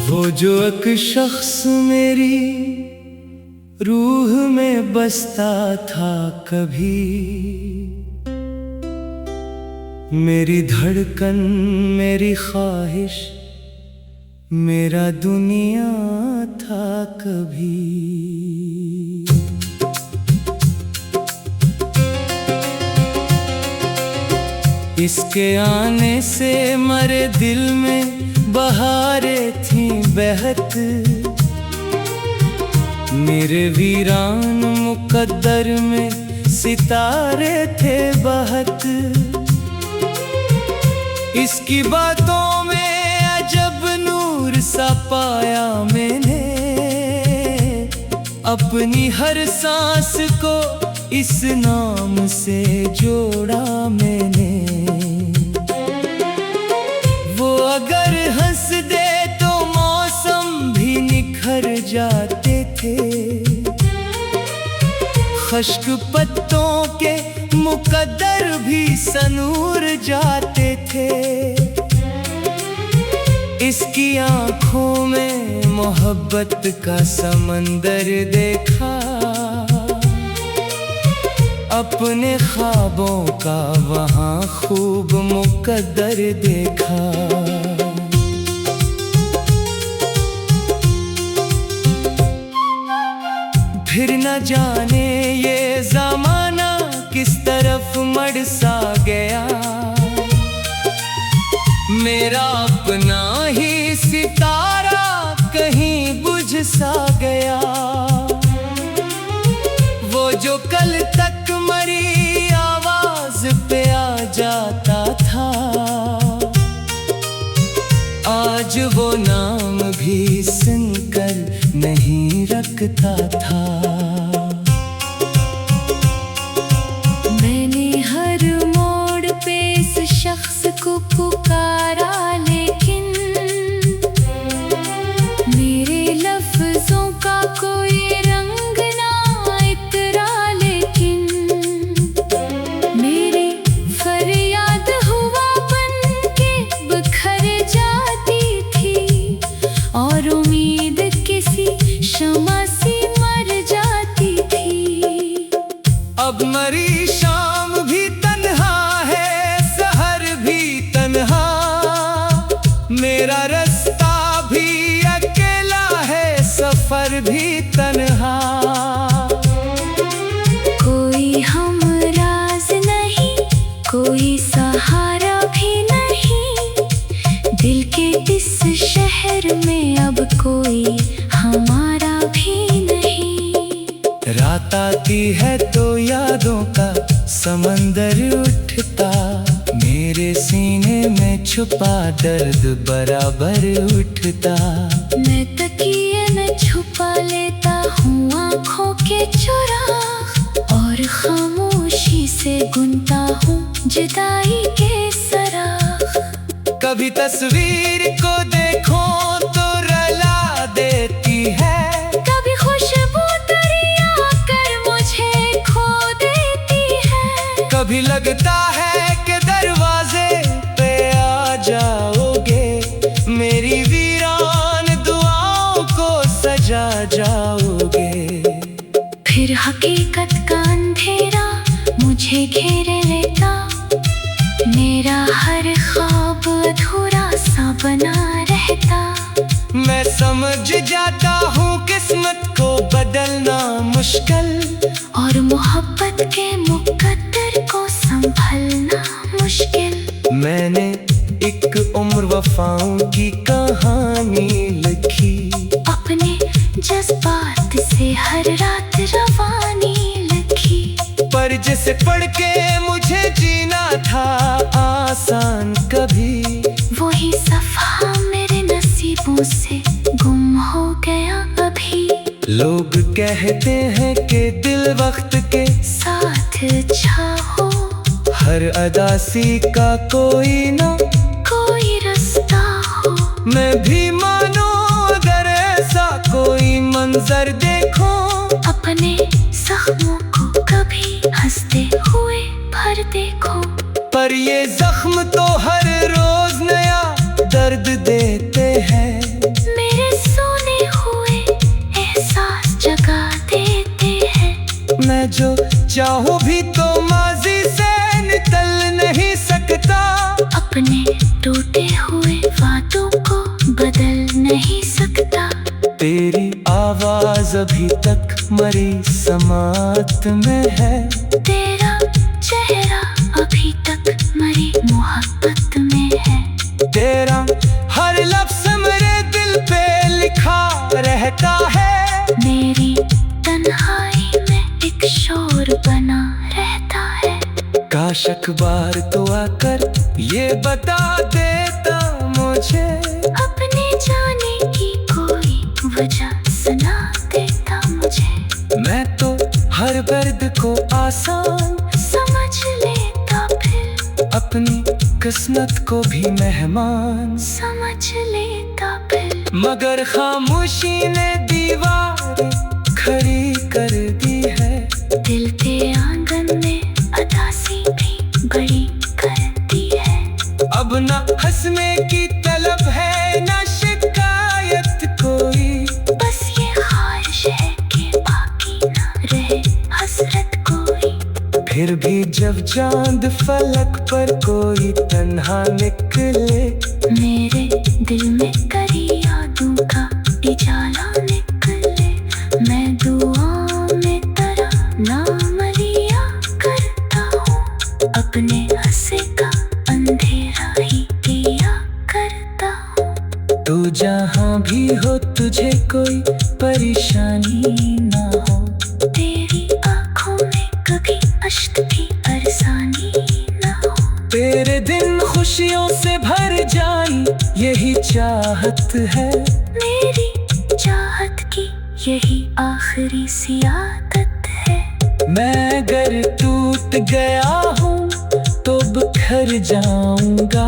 वो जो एक शख्स मेरी रूह में बसता था कभी, मेरी धड़कन मेरी ख्वाहिश मेरा दुनिया था कभी। इसके आने से मरे दिल में बहारें थीं बहत, मेरे वीरान मुकद्दर में सितारे थे बहत। इसकी बातों में अजब नूर सा पाया मैंने, अपनी हर सांस को इस नाम से जोड़ा मैंने। वो अगर हंस दे तो मौसम भी निखर जाते थे, खश्क पत्तों के मुकद्दर भी सनूर जाते थे। इसकी आँखों में मोहब्बत का समंदर देखा, अपने ख्वाबों का वहाँ खूब मुकद्दर देखा। फिर न जाने ये ज़माना किस तरफ मड़ सा गया, मेरा अपना ही सितारा कहीं बुझ सा गया। वो जो कल तक मरी आवाज पे आ जाता था, आज वो नाम भी सुनकर नहीं रखता था। मैंने हर मोड़ पे इस शख्स को पुकारा, लेकिन मेरे लफ्जों का कोई रंग ना इतरा। लेकिन मेरी फरियाद हुआ बन के बिखर जाती थी, और उम्मीद किसी शम्मा सी मर जाती थी। अब मरी शाम भी तन्हा है, सहर भी तन्हा, मेरा रास्ता भी अकेला है, सफर भी तन्हा। कोई हमराज नहीं, कोई सहारा भी नहीं, दिल के इस शहर में अब कोई हमारा भी नहीं। रात आती है तो यादों का समंदर उठता, मेरे सीने में छुपा दर्द बराबर उठता। मैं तकिए में छुपा लेता हूँ आँखों के चुराग, और खामोशी से गुनता हूँ जुदाई के सराग। कभी तस्वीर को देखो तो रुला देती है, कभी खुशबू दरिया कर मुझे खो देती है। कभी लगता है कि दरवाजे पे आ जाओगे, मेरी वीरान दुआओं को सजा जाओगे। फिर हकीकत का अंधेरा मुझे घेरे लेता, मेरा हर ख्वाब अधूरा सा बना रहता। मैं समझ जाता हूँ किस्मत को बदलना मुश्किल, और मोहब्बत के मुकद्दर को संभलना मुश्किल। मैंने एक उम्र वफाओं की कहानी लिखी, अपने जज्बात से हर रात रवानी लिखी। पर जिसे पढ़ के मुझे जीना था आसान कभी, वही सफा मेरे नसीबों से गुम हो गया अभी। लोग कहते हैं कि दिल वक्त के साथ चाहो, हर अदासी का कोई ना कोई रास्ता हो। मैं भी मानो अगर ऐसा कोई मंजर देखो, अपने जख्मों को कभी हंसते हुए भर देखो। पर ये जख्म तो हर रोज नया दर्द देते हैं। मेरे चाहूं भी तो माजी से निकल नहीं सकता। अपने टूटे हुए वादों को बदल नहीं सकता। तेरी आवाज अभी तक मरी समात में है। तेरा चेहरा अभी तक मरी मोहब्बत में है। तेरा हर लफ्ज़ मेरे दिल पे लिखा रहता है। मेरी तन्हाई में एक शोर बना रहता है। काश अखबार तो आकर ये बता देता मुझे, अपने जाने की कोई वजह सुना देता मुझे। मैं तो हर दर्द को आसान समझ लेता, फिर अपनी किस्मत को भी मेहमान समझ लेता फिर। मगर खामोशी ने दीवार खड़ी कर दी है। दिल के आंगन में अदासी भी बड़ी कर दी है। अब ना हंसने की तलब है ना शिकायत कोई, बस ये ख्वाहिश है कि बाकी ना रहे हसरत कोई। फिर भी जब चांद फलक पर कोई तन्हा निकले, मेरे दिल में करी यादों का उजाला निकले। मैं दुआ में तेरा नाम लिया करता हूँ। अपने हंसे का अंधेरा ही किया करता हूँ। तू जहाँ भी हो तुझे कोई परेशानी ना हो। तेरी आँखों में कभी अश्क भी बरसानी ना हो। तेरे दिन खुशियों से भर जाए यही चाहत है। मेरी चाहत की यही आखिरी सी आदत है। मैं अगर टूट गया हूँ तो बिखर जाऊंगा।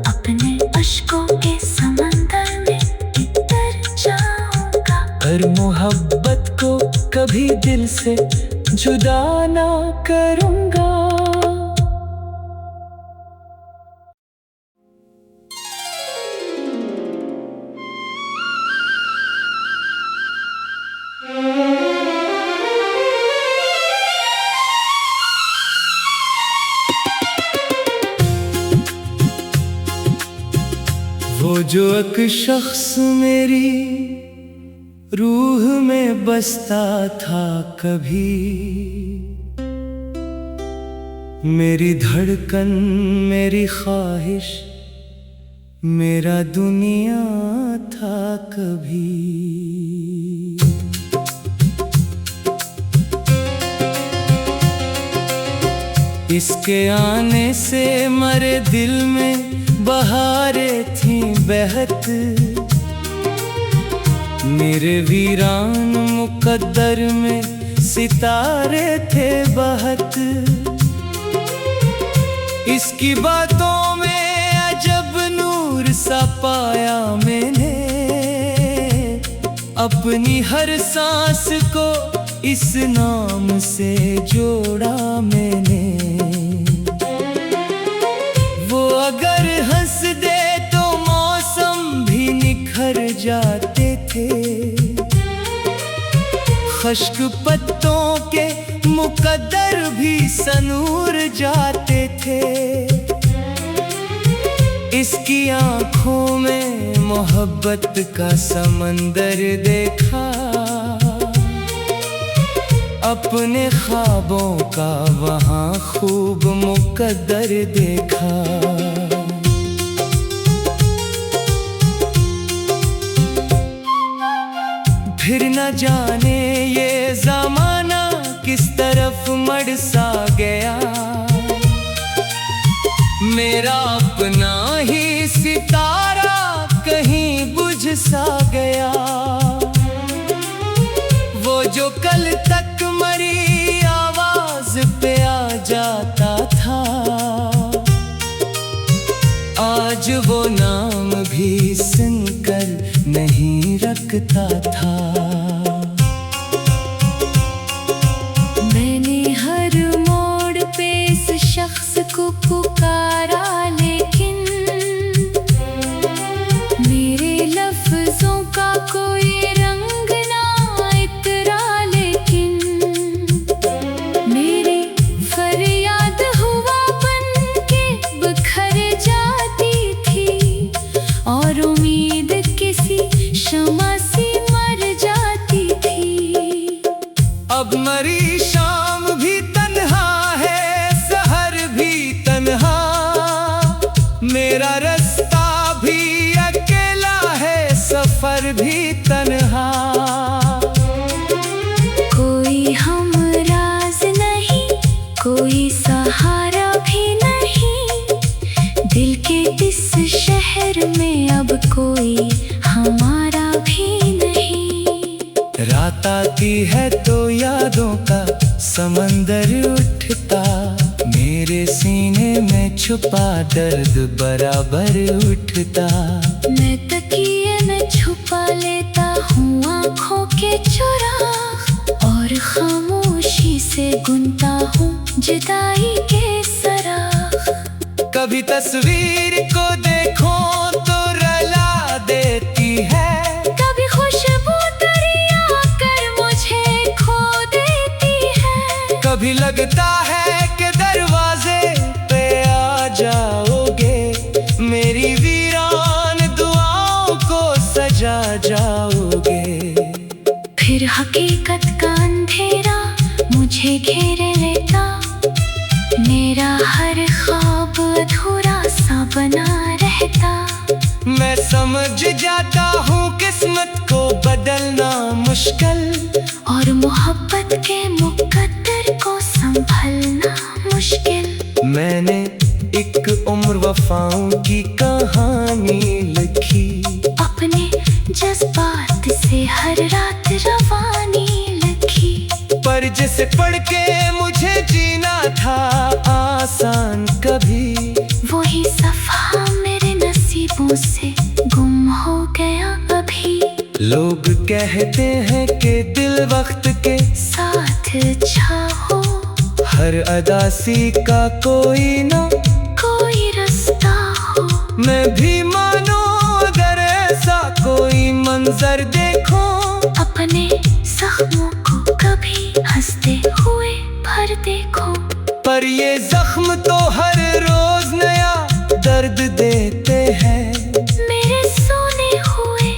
अपने अश्कों के समंदर में उतर जाऊंगा। पर मोहब्बत को कभी दिल से जुदा ना करूंगा। वो जो एक शख्स मेरी रूह में बसता था कभी, मेरी धड़कन मेरी ख्वाहिश मेरा दुनिया था कभी। इसके आने से मरे दिल में बहारें थीं बहत, मेरे वीरान मुकद्दर में सितारे थे बहत। इसकी बातों में अजब नूर सा पाया मैंने, अपनी हर सांस को इस नाम से जोड़ा मैंने। वो अगर हंस दे तो मौसम भी निखर जाते थे, खुश्क पत्तों के मुकद्दर भी सनूर जाते थे। इसकी आँखों में मोहब्बत का समंदर देखा, अपने ख्वाबों का वहाँ खूब मुकद्दर देखा। फिर न जाने ये ज़माना किस तरफ मड़ सा गया, मेरा अपना ही सितारा कहीं बुझ सा गया। वो जो कल तक मरी आवाज पे आ जाता था, आज वो नाम भी सुनकर नहीं रखता था। मैंने हर मोड़ पे इस शख्स को पुकारा, लेकिन मेरे लफ्जों का कोई रंग ना इतरा। लेकिन मेरे और उम्मीद किसी शम्मा सी मर जाती थी। अब मरी शाम भी तन्हा है, सहर भी तन्हा, मेरा रास्ता भी अकेला है, सफर भी तन्हा। कोई हमराज नहीं, कोई सहारा भी नहीं, दिल के इस शहर में अब कोई हमारा भी नहीं। रात आती है तो यादों का समंदर उठता, मेरे सीने में छुपा दर्द बराबर उठता। मैं तकिए में छुपा लेता हूँ आँखों के चुराग, और खामोशी से गुनता हूँ जुदाई के सराग। कभी तस्वीर को देखो तो रुला देती है, कभी खुशबू दरिया कर मुझे खो देती है। कभी लगता है कि दरवाजे पे आ जाओगे, मेरी वीरान दुआओं को सजा जाओगे। फिर हकीकत का अंधेरा मुझे घेरे लेता, मेरा हर ख्वाब अधूरा सा बना रहता। मैं समझ जाता हूँ किस्मत को बदलना मुश्किल, और मोहब्बत के मुकद्दर को संभलना मुश्किल। मैंने एक उम्र वफाओं की कहानी लिखी, अपने जज्बात से हर रात रवानी लिखी। पर जिसे पढ़ के मुझे जीना था आसान कभी, वही सफ़ा मेरे नसीबों से गुम हो गया अभी। लोग कहते हैं कि दिल वक्त के साथ चाहो, हर अदासी का कोई ना कोई रास्ता हो। मैं भी मानो अगर ऐसा कोई मंजर देखो, अपने जख्मों को कभी हंसते हुए भर देखो। पर ये जख्म तो हर रोज नया दर्द देते हैं, मेरे सोने हुए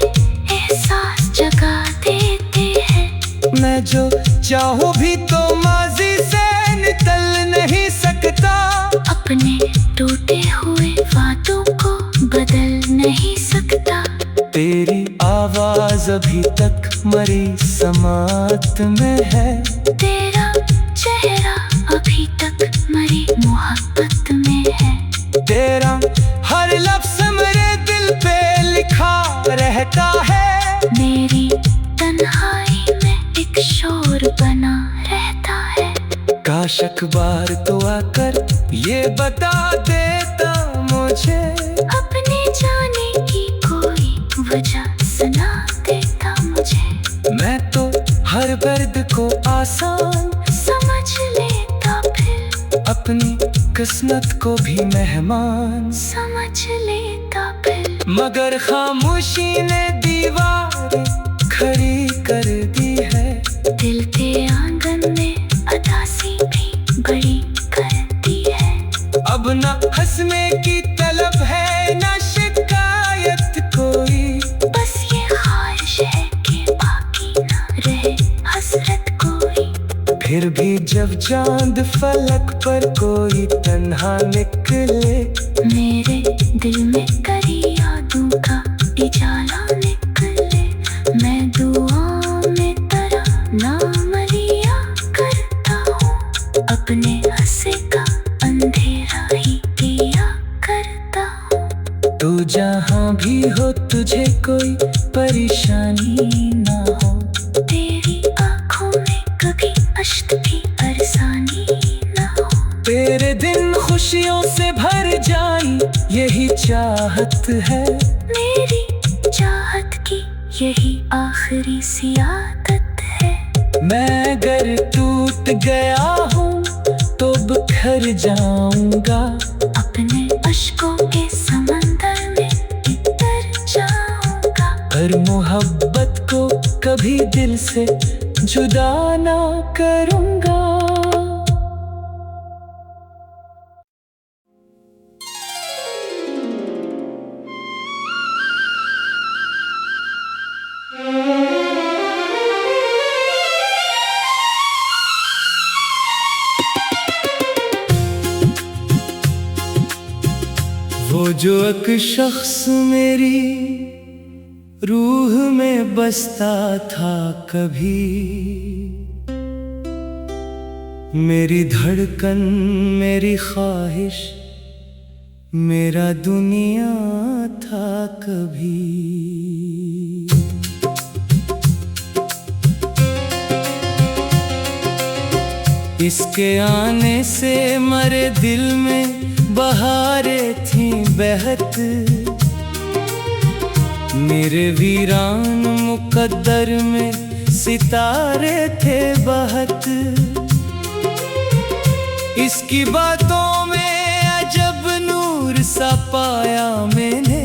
एहसास जगा देते हैं। मैं जो चाहूँ भी तो माजी से निकल नहीं सकता, अपने टूटे हुए वादों को बदल नहीं सकता। तेरी आवाज अभी तक मरी समात में है, तेरा चेहरा अभी तक मरी मोहब्बत में है। तेरा हर लफ्ज़ मेरे दिल पे लिखा रहता है, मेरी तन्हाई में एक शोर बना रहता है। काश अखबार तो आकर ये बता देता मुझे, अपने जाने की कोई वजह सुना देता मुझे। मैं तो हर दर्द को आसान समझ लेता, फिर अपनी किस्मत को भी मेहमान समझ लेता फिर। मगर खामोशी ने दीवारें खड़ी कर दी है, दिल के आंगन में अदासी भी बड़ी कर दी है। अब न हंसने की तलब है न शिकायत कोई, बस ये ख्वाहिश है कि बाकी ना रहे हसरत कोई। फिर भी जब चांद फलक पर कोई तन्हा निकले, मेरे दिल में करी यादों का उजाला निकले। मैं दुआ में तेरा नाम लिया करता हूँ, अपने हंसे का अंधेरा ही किया करता हूँ। तू जहाँ भी हो तुझे कोई परेशानी ना हो, तेरी आँखों में कभी अश्क भी अरसानी ना हो। तेरे दिन खुशियों से भर जाए यही चाहत है, मेरी चाहत की यही आखिरी सी आदत है। मैं अगर टूट गया हूँ तो बिखर जाऊंगा, अपने अश्कों के समंदर में उतर जाऊंगा। पर मोहब्बत को कभी दिल से जुदा ना करूंगा। एक शख्स मेरी रूह में बसता था कभी, मेरी धड़कन मेरी ख्वाहिश मेरा दुनिया था कभी। इसके आने से मरे दिल में बहारें थीं बहत, मेरे वीरान मुकद्दर में सितारे थे बहत। इसकी बातों में अजब नूर सा पाया मैंने,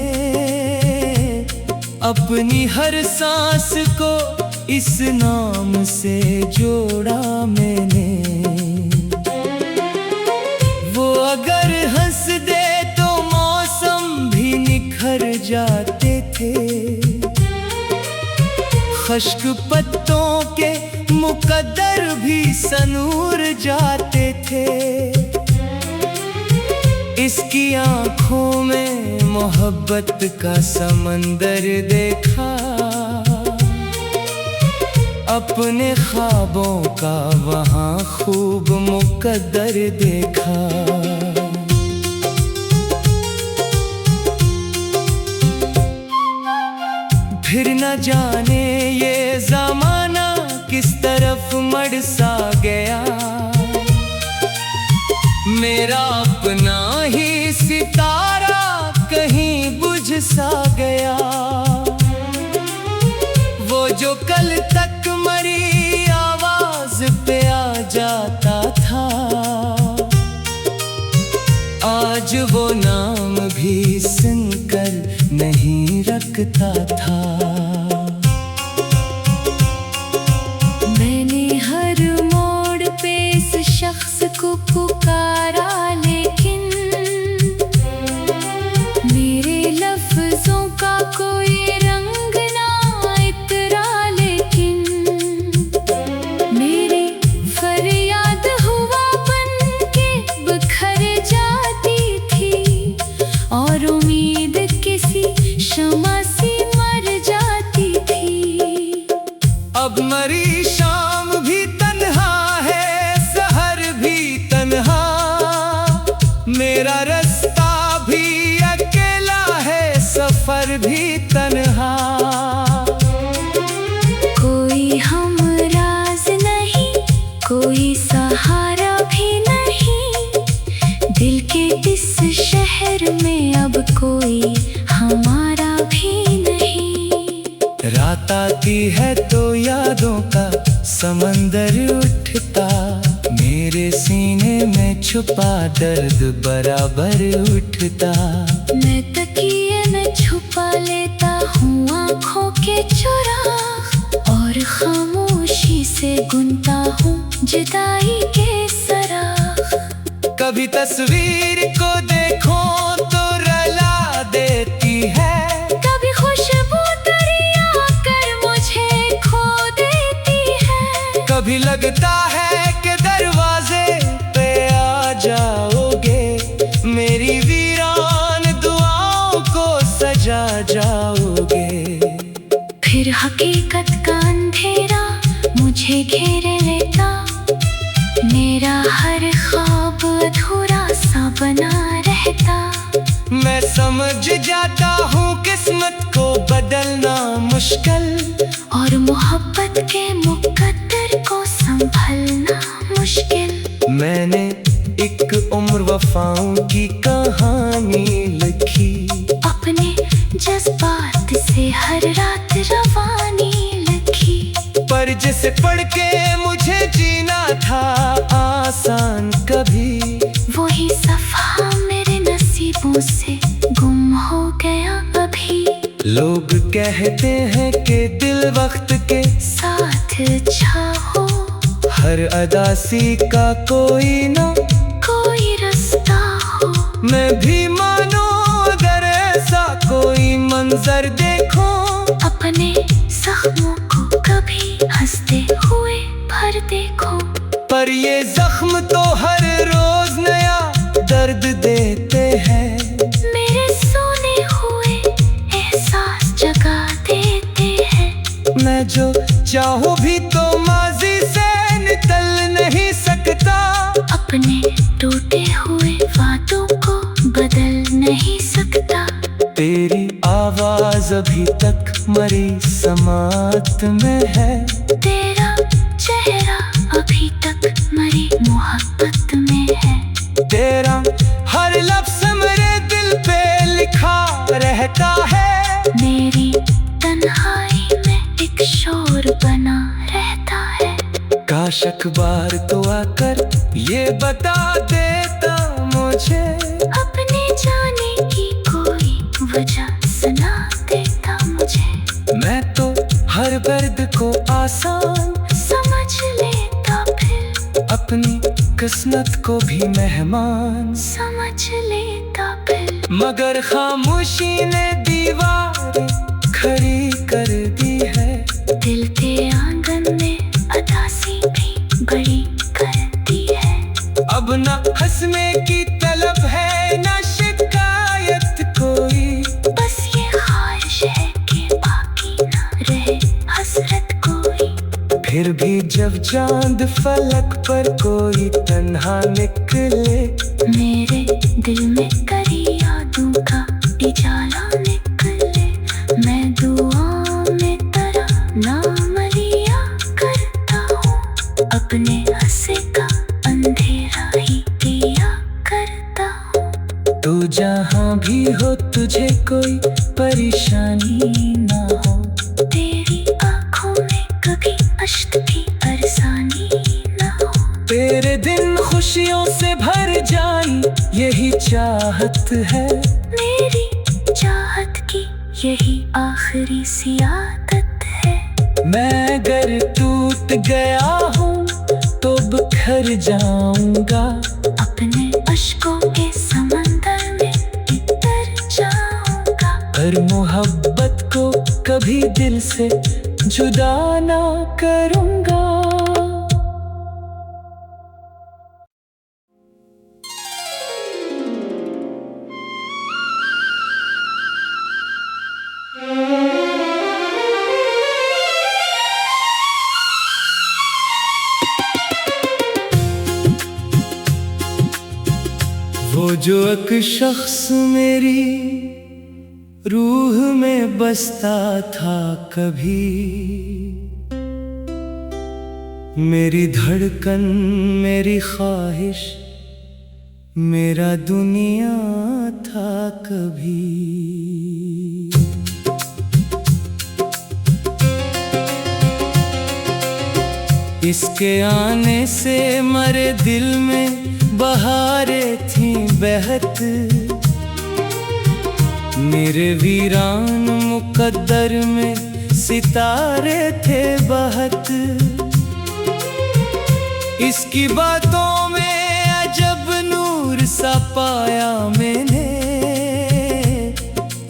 अपनी हर सांस को इस नाम से जोड़ा मैंने। वो अगर हंस दे तो मौसम भी निखर जाते थे, खश्क पत्तों के मुकद्दर भी सनूर जाते थे। इसकी आँखों में मोहब्बत का समंदर देखा, अपने ख्वाबों का वहाँ खूब मुकद्दर देखा। फिर न जाने ये ज़माना किस तरफ मड़ सा गया, मेरा अपना ही सितारा कहीं बुझ सा गया। वो जो कल तक मरी आवाज पे आ जाता था, आज वो नाम भी सुनकर नहीं रखता था। मैंने हर मोड़ पे इस शख्स को पुकारा, लेकिन मेरे लफ्जों का कोई रंग ना इतरा। लेकिन मेरी फरियाद हुआ बन के बिखर जाती थी, और उम्मीद किसी शमा सी मर जाती थी। अब मरी शाम भी तन्हा है, सहर भी तन्हा, मेरा रास्ता भी अकेला है, सफर भी तन्हा। कोई हमराज नहीं, कोई सहारा भी नहीं, दिल के इस शहर में अब कोई हमारा भी नहीं। रात आती है तो यादों का समंदर उठता, मेरे सीने में छुपा दर्द बराबर उठता। मैं तकिए में छुपा लेता हूँ आँखों के चुराग, और खामोशी से गुनता हूँ जुदाई के सराग। कभी तस्वीर को देखो तो रुला देती है, कभी खुशबू दरिया कर मुझे खो देती है। कभी लगता है कि दरवाजे पे आ जाओगे, मेरी वीरान दुआओं को सजा जाओगे। फिर हकीकत का अंधेरा मुझे घेर लेता, मेरा हर ख्वाब अधूरा सा बना रहता। मैं समझ जाता हूँ किस्मत को बदलना मुश्किल, और मोहब्बत के मुकद्दर को संभलना मुश्किल। मैंने एक उम्र वफाओं की कहानी लिखी, अपने जज्बात से हर रात रवानी लिखी। पर जिसे पढ़ के मुझे जीना था आसान कभी, वही सफ़ा मेरे नसीबों से गुम हो गया अभी। लोग कहते हैं कि दिल वक्त के साथ चाहो, हर अदासी का कोई ना कोई रास्ता हो। मैं भी मानो अगर ऐसा कोई मंजर देखो, अपने जख्मों को कभी हंसते हुए भर देखो। पर ये जख्म तो हर रोज नया दर्द देते हैं। मेरे सोने जगा देते हैं। मैं जो चाहूं भी तो माजी से निकल नहीं सकता। अपने टूटे हुए वादों को बदल नहीं सकता। तेरी आवाज अभी तक मरी समात में है। तेरा चेहरा अभी तक मरी मोहब्बत में है। तेरा हर लफ्ज़ मेरे दिल पे लिखा रहता है। मेरी तन्हाई में एक शोर बना रहता है। काश अखबार तो आकर ये बता देता मुझे। अपने जाने की कोई वजह सुना देता मुझे। मैं तो हर दर्द को आसान समझ लेता, फिर अपनी किस्मत को भी मेहमान समझ लेता फिर। मगर खामोशी ने दीवारें खड़ी कर दी है। दिल के आंगन में अदासी भी बड़ी कर दी है। अब न हंसने की तलब है न शिकायत कोई। बस ये ख्वाहिश है कि बाकी ना रहे हसरत कोई। फिर भी जब चांद फलक पर कोई तन्हा निकले, मेरे दिल में करी यादों का उजाला निकले। मैं दुआ में तेरा नाम लिया करता हूँ। अपने हंसे का अंधेरा ही किया करता हूँ। तू जहाँ भी हो तुझे कोई परेशानी ना हो। तेरी आँखों में कभी अश्क की परेशानी ना हो। तेरे दिन खुशियों से भर जाए यही चाहत है। मेरी चाहत की यही आखिरी सी आदत है। मैं अगर टूट गया हूँ तो बिखर जाऊंगा। अपने अश्कों के समंदर में उतर जाऊंगा। पर मोहब्बत को कभी दिल से जुदा ना करूंगा। वो जो एक शख्स मेरी रूह में बसता था कभी, मेरी धड़कन मेरी ख्वाहिश मेरा दुनिया था कभी। इसके आने से मरे दिल में बहारें थी बहत। मेरे वीरान मुकद्दर में सितारे थे बहत। इसकी बातों में अजब नूर सा पाया मैंने।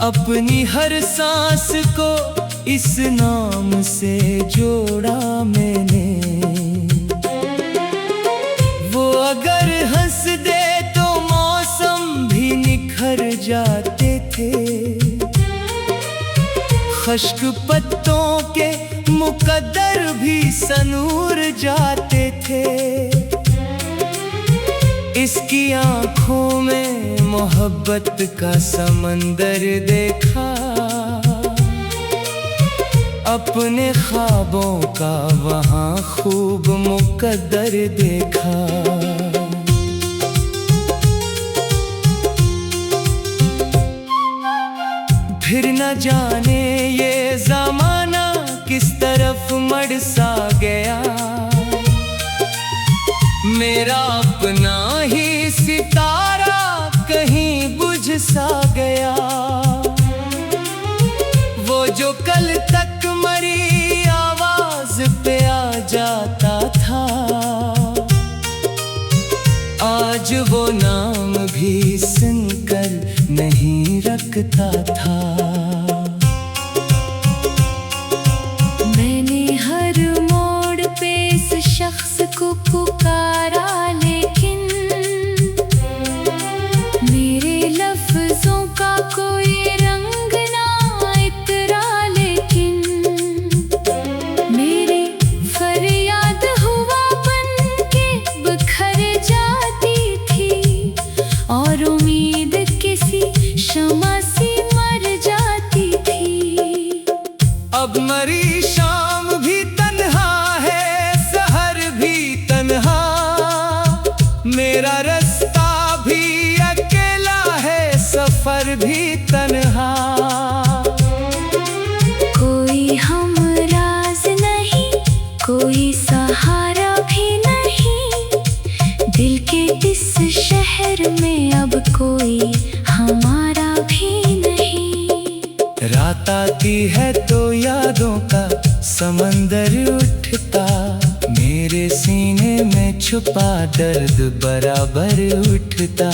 अपनी हर सांस को इस नाम से जोड़ा मैंने। वो अगर हंस दे तो मौसम भी निखर जाते थे। खश्क पत्तों के मुकद्दर भी सनूर जाते थे। इसकी आँखों में मोहब्बत का समंदर देखा। अपने ख्वाबों का वहाँ खूब मुकद्दर देखा। फिर न जाने ये ज़माना किस तरफ मड़ सा गया। मेरा अपना ही सितारा कहीं बुझ सा गया। वो जो कल तक मरी आवाज पे आ जाता था, आज वो नाम भी सुनकर नहीं रखता था। मैंने हर मोड़ पे इस शख्स को पुकारा, लेकिन मेरे लफ्जों का कोई रंग ना इतरा। अब मरी शाम भी तन्हा है, सहर भी तन्हा, मेरा रास्ता भी अकेला है, सफर भी तन्हा। कोई हमराज नहीं, कोई सहारा भी नहीं, दिल के इस शहर में अब कोई हमारा भी नहीं। रात आती है तो यादों का समंदर उठता, मेरे सीने में छुपा दर्द बराबर उठता।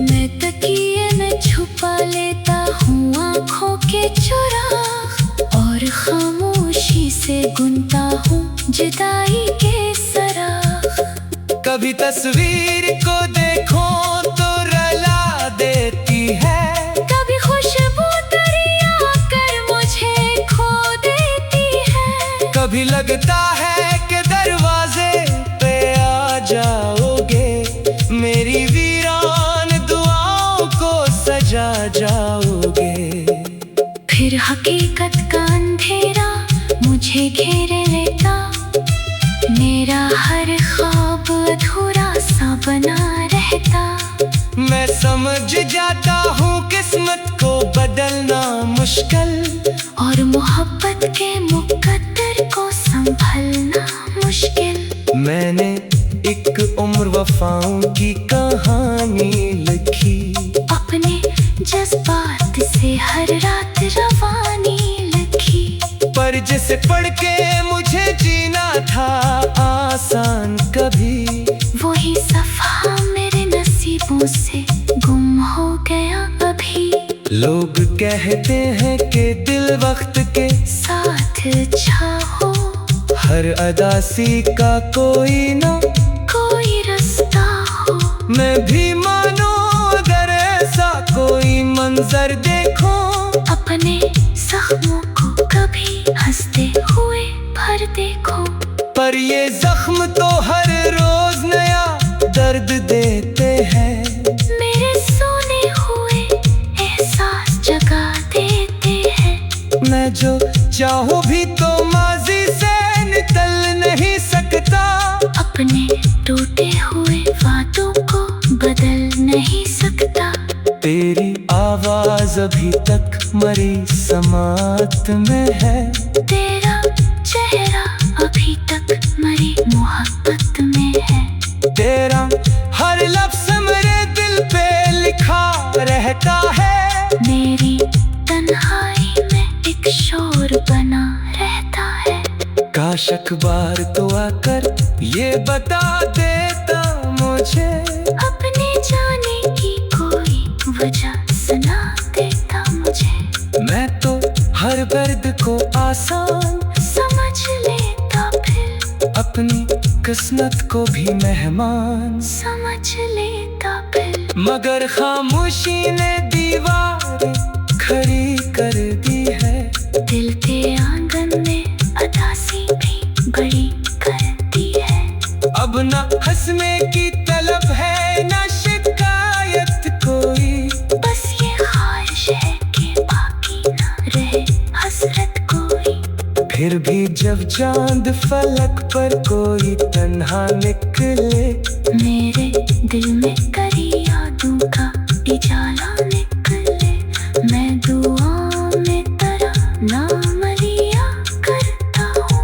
मैं तकिए में छुपा लेता हूँ आँखों के चुराग, और खामोशी से गुनता हूँ जुदाई के सराग। कभी तस्वीर को देखो तो रुला देती है, कभी खुशबू दरिया कर मुझे खो देती है। कभी लगता है कि दरवाजे पे आ जाओगे, मेरी वीरान दुआओं को सजा जाओगे। फिर हकीकत का अंधेरा मुझे घेरे लेता, मेरा हर ख्वाब अधूरा सा बना रहता। मैं समझ जाता हूँ किस्मत को बदलना मुश्किल, और मोहब्बत के मुकद्दर को संभलना मुश्किल। मैंने एक उम्र वफाओं की कहानी लिखी, अपने जज्बात से हर रात रवानी लिखी। पर जिसे पढ़ के मुझे जीना था आसान कभी, वही सफ़ा मेरे नसीबों से गुम हो गया अभी। लोग कहते हैं कि दिल वक्त के साथ चाहो, हर अदासी का कोई ना कोई रास्ता हो। मैं भी मानो अगर ऐसा कोई मंजर देखो, अपने जख्मों को कभी हंसते हुए भर देखो। पर ये जख्म तो हर रोज नया दर्द देते हैं, मेरे सोने हुए एहसास जगा देते हैं। मैं जो चाहूँ भी तो माजी से निकल नहीं सकता, अपने टूटे हुए वादों को बदल नहीं सकता। तेरी आवाज अभी तक मरी समात में है, तेरा चेहरा अभी तक मरी मोहब्बत में है। तेरा हर लफ्ज़ मेरे दिल पे लिखा रहता है, मेरी तन्हाई में एक शोर बना रहता है। काश अखबार तो आकर ये बता देता मुझे, अपने जाने की कोई वजह सुना देता मुझे। मैं तो हर दर्द को आसान समझ लेता, फिर अपनी किस्मत को भी मेहमान समझ लेता फिर। मगर खामोशी ने दीवार खड़ी कर दी है, दिल के आंगन में अदासी भी बड़ी कर दी है। अब न हंसने की तलब है न शिकायत कोई, बस ये ख्वाहिश है कि बाकी ना रहे हसरत कोई। फिर भी जब चांद फलक पर कोई तन्हा निकले, मेरे दिल में करी यादों का उजाला निकले। मैं दुआ में तेरा नाम लिया करता हूँ,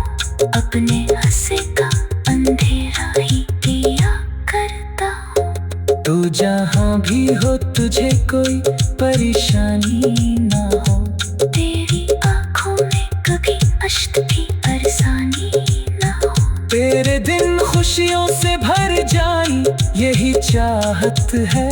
अपने हंसे का अंधेरा ही किया करता हूँ। तू जहाँ भी हो तुझे कोई परेशानी ना हो, तेरी आँखों में कभी अश्क की बरसानी ना हो। तेरे दिन खुशियों से भर जाए यही चाहत है।